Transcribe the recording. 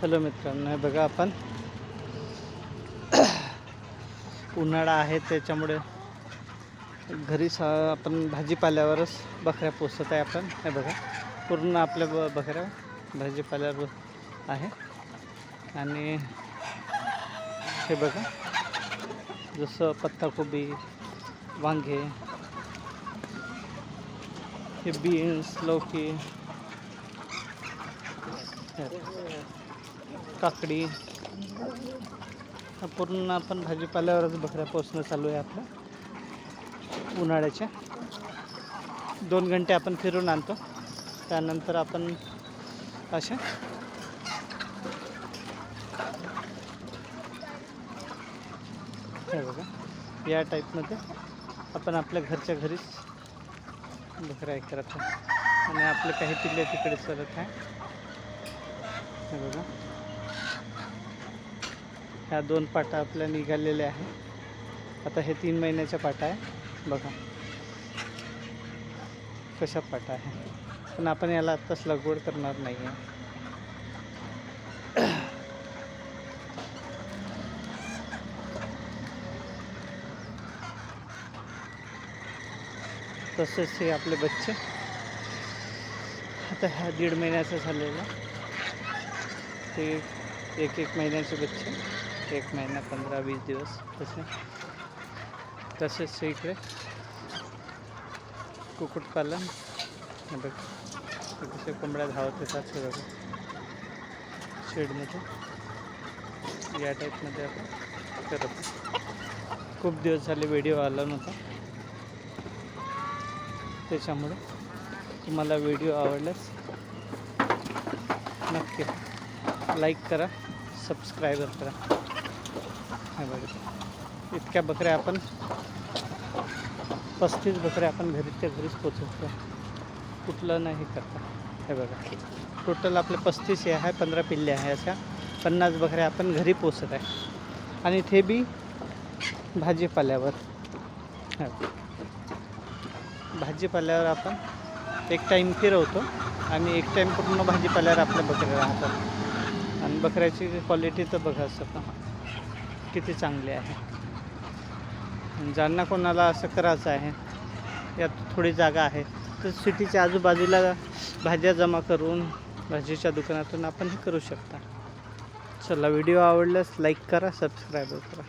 Hello मित्रांनो, हे बघा आपण उन्हाळा आहे त्याच्यामुळे घरी आपण भाजीपाल्यावरच बकऱ्या पोसत आहे. आपण हे बघा पूर्ण आपल्या बकऱ्या भाजीपाल्यावर आहे. आणि हे बघा जसं पत्ताकोबी, वांगे, हे बीन्स, लौकी, काकडी, पूर्ण आपण भाजीपाल्यावरच बकऱ्या पोसणं चालू आहे आपलं. उन्हाळ्याच्या 2 घंटे आपण फिरून आणतो, त्यानंतर आपण अशा हे बघा या टाईपमध्ये आपण आपल्या घरच्या घरीच बकऱ्या करत आहे. आणि आपले काही पिल्ले तिकडे चरत आहे. हे बघा ह्या 2 पाटा आपल्या निघालेल्या आहे. आता हे 3 महिन्याच्या पाटा आहे. बघा कशा पाटा आहे, पण आपण याला आत्ताच लागवड करणार नाही आहे. तसेच हे आपले बच्चे आता ह्या 1.5 महिन्याचा झालेला, ते 1 महिन्याचे बच्चे, 1 महिना 15-20 दिवस तसेच इकडे कुक्कुटपालन. हे बघा कसे कोंबड्या धावत येतात. हे बघा शेडमध्ये या टाईपमध्ये आपण करत. खूप दिवस झाले व्हिडिओ आला नव्हता, त्याच्यामुळे तुम्हाला व्हिडिओ आवडल्यास नक्की लाईक करा, सबस्क्राईबर करा. हे बघा इतक्या बकऱ्या आपण 35 बकऱ्या आपण घरीच्या घरीच पोचवतो, कुठलं नाही करता. हे बघा टोटल आपले 35 हे आहे, 15 पिल्ले आहे. अशा 50 बकऱ्या आपण घरी पोसत आहे. आणि ते बी भाजीपाल्यावर. भाजीपाल्यावर आपण एक टाईम फिरवतो आणि एक टाईम पूर्ण भाजीपाल्यावर आपल्या बकऱ्या राहतात. आणि बकऱ्याची क्वालिटी तर बघा असं किती चांगली आहे. ज्यांना कोणाला असं करायचं आहे, यात थोडी जागा आहे तर सिटीच्या आजूबाजूला भाज्या जमा करून भाजीच्या दुकानातून आपण हे करू शकता. चला व्हिडिओ आवडल्यास लाईक करा, सबस्क्राईब करा.